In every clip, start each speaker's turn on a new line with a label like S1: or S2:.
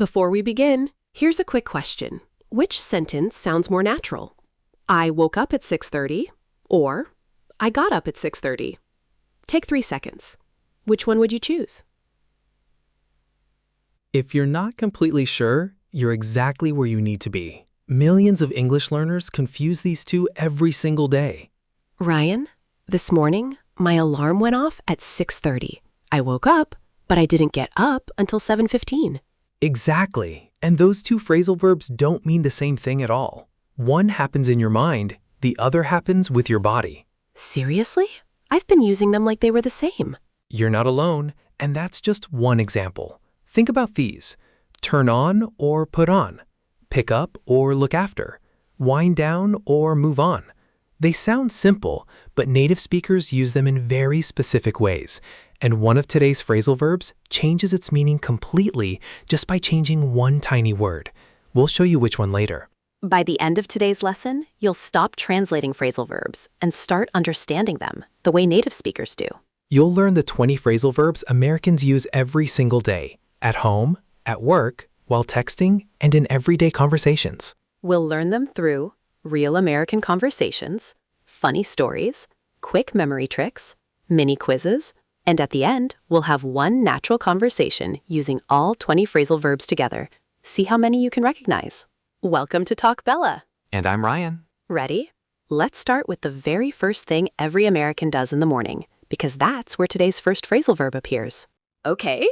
S1: Before we begin, here's a quick question. Which sentence sounds more natural? I woke up at 6:30 or I got up at 6:30. Take 3 seconds. Which one would you choose?
S2: If you're not completely sure, you're exactly where you need to be. Millions of English learners confuse these two every single day.
S1: Ryan, this morning, my alarm went off at 6:30. I woke up, but I didn't get up until 7:15.
S2: Exactly. And those two phrasal verbs don't mean the same thing at all. One happens in your mind, the other happens with your body.
S1: Seriously? I've been using them like they were the same.
S2: You're not alone, and that's just one example. Think about these. Turn on or put on. Pick up or look after. Wind down or move on. They sound simple, but native speakers use them in very specific ways. And one of today's phrasal verbs changes its meaning completely just by changing one tiny word. We'll show you which one later.
S3: By the end of today's lesson, you'll stop translating phrasal verbs and start understanding them the way native speakers do.
S2: You'll learn the 20 phrasal verbs Americans use every single day, at home, at work, while texting, and in everyday conversations.
S3: We'll learn them through real American conversations, funny stories, quick memory tricks, mini quizzes, and at the end, we'll have one natural conversation using all 20 phrasal verbs together. See how many you can recognize. Welcome to Talk Bella.
S4: And I'm Ryan.
S3: Ready? Let's start with the very first thing every American does in the morning, because that's where today's first phrasal verb appears.
S1: Okay,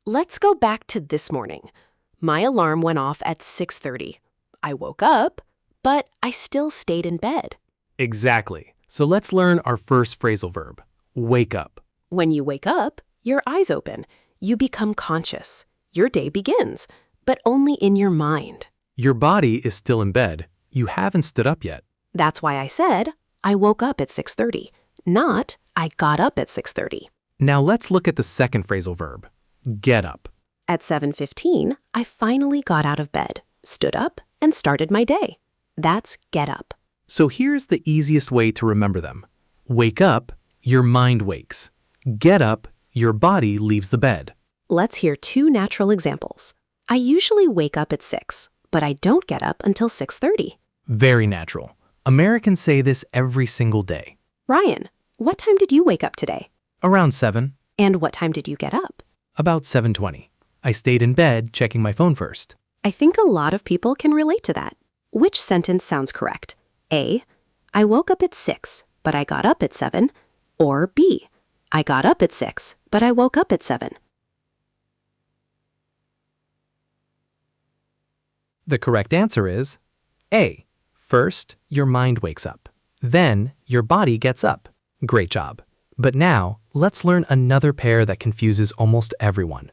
S1: let's go back to this morning. My alarm went off at 6:30. I woke up, but I still stayed in bed.
S2: Exactly. So let's learn our first phrasal verb, wake up.
S1: When you wake up, your eyes open. You become conscious. Your day begins, but only in your mind.
S2: Your body is still in bed. You haven't stood up yet.
S1: That's why I said I woke up at 6:30, not I got up at 6:30.
S2: Now let's look at the second phrasal verb, get up.
S1: At 7:15, I finally got out of bed, stood up, and started my day. That's get up.
S2: So here's the easiest way to remember them. Wake up, your mind wakes. Get up, your body leaves the bed.
S1: Let's hear 2 natural examples. I usually wake up at 6, but I don't get up until 6:30.
S2: Very natural. Americans say this every single day.
S1: Ryan, what time did you wake up today?
S2: Around 7,
S1: And what time did you get up?
S2: about 7:20. I stayed in bed checking my phone first.
S1: I think a lot of people can relate to that. Which sentence sounds correct? A, I woke up at 6, but I got up at 7. Or B, I got up at 6, but I woke up at 7.
S2: The correct answer is A. First, your mind wakes up. Then, your body gets up. Great job. But now, let's learn another pair that confuses almost everyone.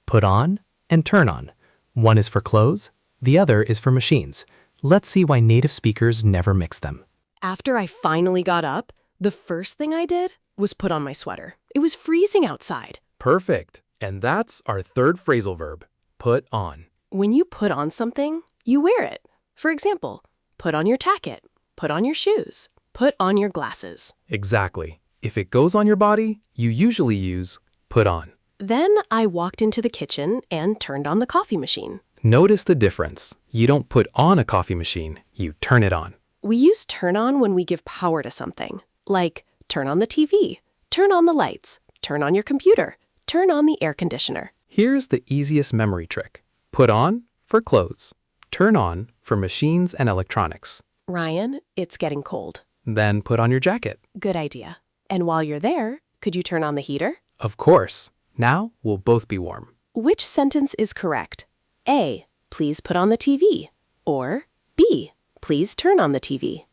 S2: Put on and turn on. One is for clothes, the other is for machines. Let's see why native speakers never mix them.
S1: After I finally got up, the first thing I did was put on my sweater. It was freezing outside.
S2: Perfect. And that's our third phrasal verb, put on.
S1: When you put on something, you wear it. For example, put on your jacket, put on your shoes, put on your glasses.
S2: Exactly. If it goes on your body, you usually use put on.
S1: Then I walked into the kitchen and turned on the coffee machine.
S2: Notice the difference. You don't put on a coffee machine, you turn it on.
S1: We use turn on when we give power to something, like turn on the TV, turn on the lights, turn on your computer, turn on the air conditioner.
S2: Here's the easiest memory trick. Put on for clothes. Turn on for machines and electronics.
S1: Ryan, it's getting cold.
S2: Then put on your jacket.
S1: Good idea. And while you're there, could you turn on the heater?
S2: Of course. Now we'll both be warm.
S1: Which sentence is correct? A, please put on the TV. Or B, please turn on the TV.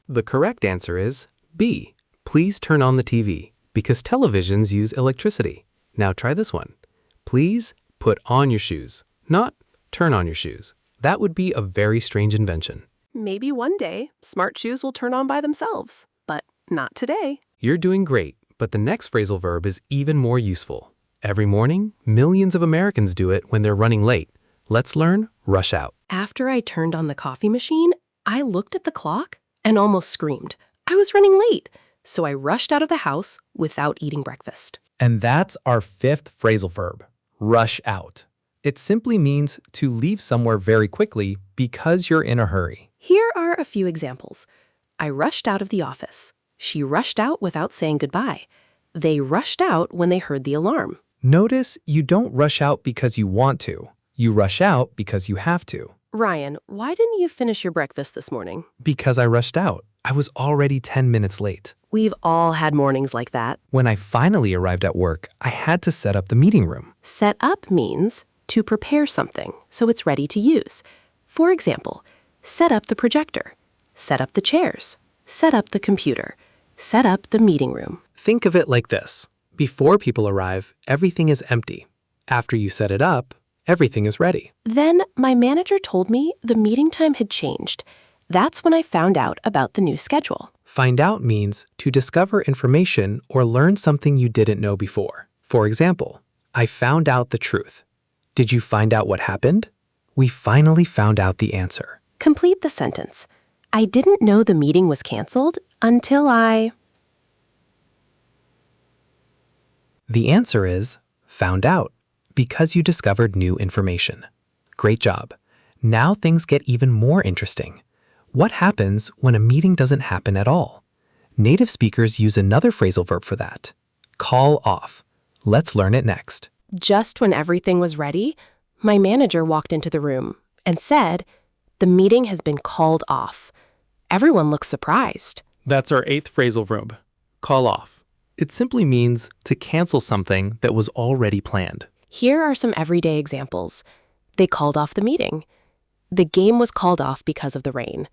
S2: The correct answer is B. Please turn on the TV, because televisions use electricity. Now try this one. Please put on your shoes, not turn on your shoes. That would be a very strange invention.
S1: Maybe one day, smart shoes will turn on by themselves, but not today.
S2: You're doing great, but the next phrasal verb is even more useful. Every morning, millions of Americans do it when they're running late. Let's learn rush out.
S1: After I turned on the coffee machine, I looked at the clock and almost screamed. I was running late, so I rushed out of the house without eating breakfast.
S2: And that's our fifth phrasal verb, rush out. It simply means to leave somewhere very quickly because you're in a hurry.
S1: Here are a few examples. I rushed out of the office. She rushed out without saying goodbye. They rushed out when they heard the alarm.
S2: Notice you don't rush out because you want to. You rush out because you have to.
S1: Ryan, why didn't you finish your breakfast this morning?
S2: Because I rushed out. I was already 10 minutes late.
S1: We've all had mornings like that.
S2: When I finally arrived at work, I had to set up the meeting room.
S1: Set up means to prepare something so it's ready to use. For example, set up the projector, set up the chairs, set up the computer, set up the meeting room.
S2: Think of it like this. Before people arrive, everything is empty. After you set it up, everything is ready.
S1: Then my manager told me the meeting time had changed. That's when I found out about the new schedule.
S2: Find out means to discover information or learn something you didn't know before. For example, I found out the truth. Did you find out what happened? We finally found out the answer.
S1: Complete the sentence. I didn't know the meeting was canceled until I...
S2: The answer is found out, because you discovered new information. Great job. Now things get even more interesting. What happens when a meeting doesn't happen at all? Native speakers use another phrasal verb for that. Call off. Let's learn it next.
S1: Just when everything was ready, my manager walked into the room and said, "The meeting has been called off." Everyone looked surprised.
S2: That's our eighth phrasal verb, call off. It simply means to cancel something that was already planned.
S1: Here are some everyday examples. They called off the meeting. The game was called off because of the rain.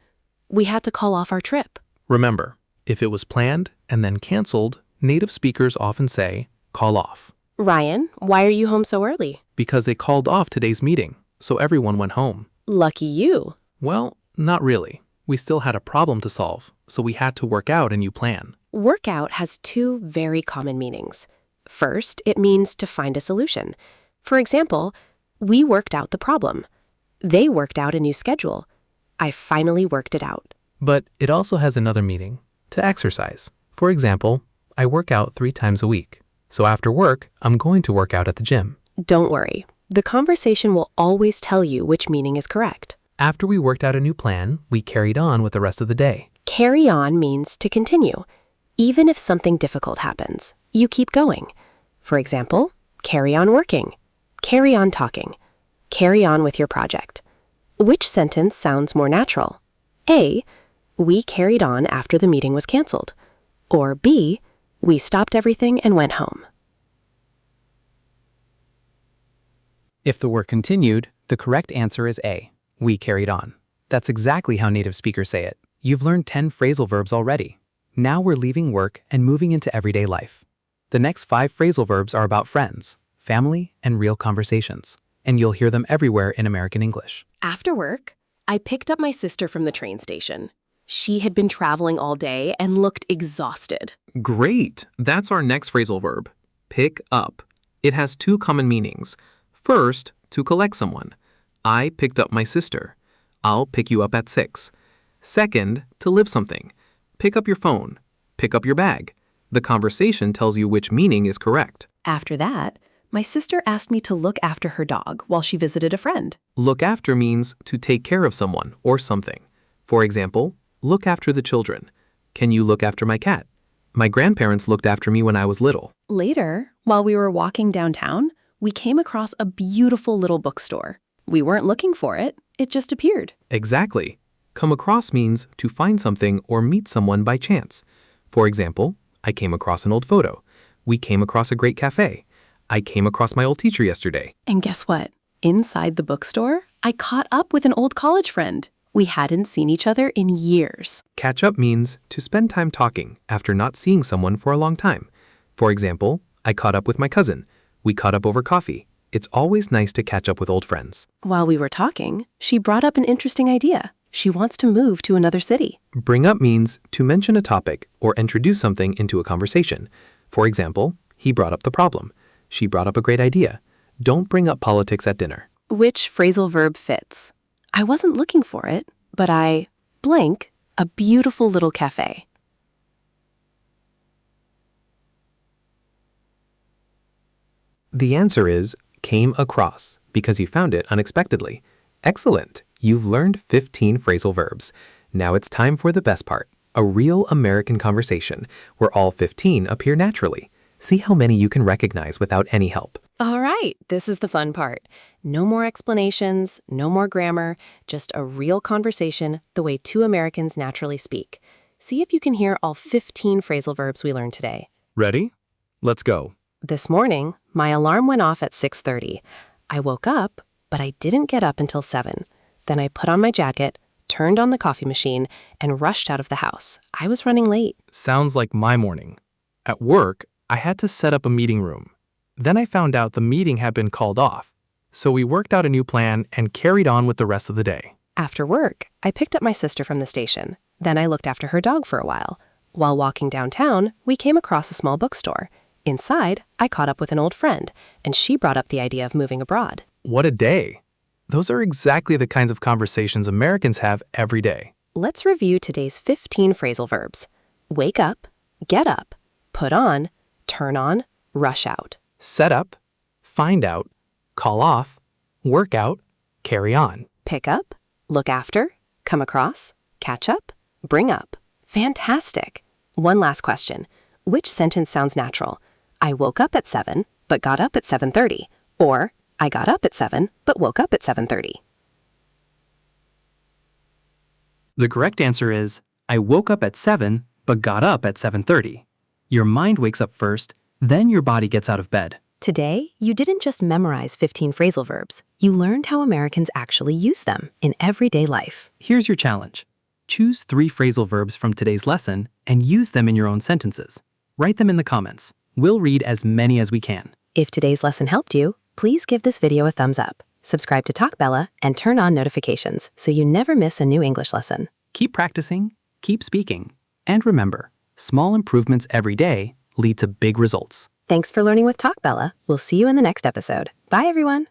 S1: We had to call off our trip.
S2: Remember, if it was planned and then canceled, native speakers often say, call off.
S1: Ryan, why are you home so early?
S2: Because they called off today's meeting, so everyone went home.
S1: Lucky you.
S2: Well, not really. We still had a problem to solve, so we had to work out a new plan.
S1: Workout has two very common meanings. First, it means to find a solution. For example, we worked out the problem. They worked out a new schedule. I finally worked it out.
S2: But it also has another meaning, to exercise. For example, I work out 3 times a week. So after work, I'm going to work out at the gym.
S1: Don't worry. The conversation will always tell you which meaning is correct.
S2: After we worked out a new plan, we carried on with the rest of the day.
S1: Carry on means to continue. Even if something difficult happens, you keep going. For example, carry on working, carry on talking, carry on with your project. Which sentence sounds more natural? A, we carried on after the meeting was canceled. Or B, we stopped everything and went home.
S4: If the work continued, the correct answer is A, we carried on. That's exactly how native speakers say it. You've learned 10 phrasal verbs already. Now we're leaving work and moving into everyday life. The next 5 phrasal verbs are about friends, family, and real conversations, and you'll hear them everywhere in American English.
S1: After work, I picked up my sister from the train station. She had been traveling all day and looked exhausted.
S2: Great! That's our next phrasal verb, pick up. It has 2 common meanings. First, to collect someone. I picked up my sister. I'll pick you up at 6. Second, to lift something. Pick up your phone. Pick up your bag. The conversation tells you which meaning is correct.
S1: After that, my sister asked me to look after her dog while she visited a friend.
S2: Look after means to take care of someone or something. For example, look after the children. Can you look after my cat? My grandparents looked after me when I was little.
S1: Later, while we were walking downtown, we came across a beautiful little bookstore. We weren't looking for it, it just appeared.
S2: Exactly. Come across means to find something or meet someone by chance. For example, I came across an old photo. We came across a great cafe. I came across my old teacher yesterday.
S1: And guess what? Inside the bookstore, I caught up with an old college friend. We hadn't seen each other in years.
S2: Catch up means to spend time talking after not seeing someone for a long time. For example, I caught up with my cousin. We caught up over coffee. It's always nice to catch up with old friends.
S1: While we were talking, she brought up an interesting idea. She wants to move to another city.
S2: Bring up means to mention a topic or introduce something into a conversation. For example, he brought up the problem. She brought up a great idea. Don't bring up politics at dinner.
S1: Which phrasal verb fits? I wasn't looking for it, but I blank a beautiful little cafe.
S2: The answer is came across because you found it unexpectedly. Excellent! You've learned 15 phrasal verbs. Now it's time for the best part, a real American conversation where all 15 appear naturally. See how many you can recognize without any help.
S3: All right, this is the fun part. No more explanations, no more grammar, just a real conversation the way two Americans naturally speak. See if you can hear all 15 phrasal verbs we learned today.
S4: Ready? Let's go.
S3: This morning, my alarm went off at 6:30. I woke up, but I didn't get up until 7. Then I put on my jacket, turned on the coffee machine, and rushed out of the house. I was running late.
S4: Sounds like my morning. At work, I had to set up a meeting room. Then I found out the meeting had been called off. So we worked out a new plan and carried on with the rest of the day.
S3: After work, I picked up my sister from the station. Then I looked after her dog for a while. While walking downtown, we came across a small bookstore. Inside, I caught up with an old friend, and she brought up the idea of moving abroad.
S4: What a day. Those are exactly the kinds of conversations Americans have every day.
S3: Let's review today's 15 phrasal verbs. Wake up, get up, put on, turn on, rush out.
S4: Set up, find out, call off, work out, carry on.
S3: Pick up, look after, come across, catch up, bring up. Fantastic. One last question. Which sentence sounds natural? I woke up at 7, but got up at 7:30. Or, I got up at 7, but woke up at 7:30.
S4: The correct answer is, I woke up at 7, but got up at 7:30. Your mind wakes up first, then your body gets out of bed.
S3: Today, you didn't just memorize 15 phrasal verbs. You learned how Americans actually use them in everyday life.
S4: Here's your challenge. Choose 3 phrasal verbs from today's lesson and use them in your own sentences. Write them in the comments. We'll read as many as we can.
S3: If today's lesson helped you, please give this video a thumbs up. Subscribe to Talk Bella and turn on notifications so you never miss a new English lesson.
S4: Keep practicing, keep speaking, and remember, small improvements every day lead to big results.
S3: Thanks for learning with Talk Bella. We'll see you in the next episode. Bye, everyone.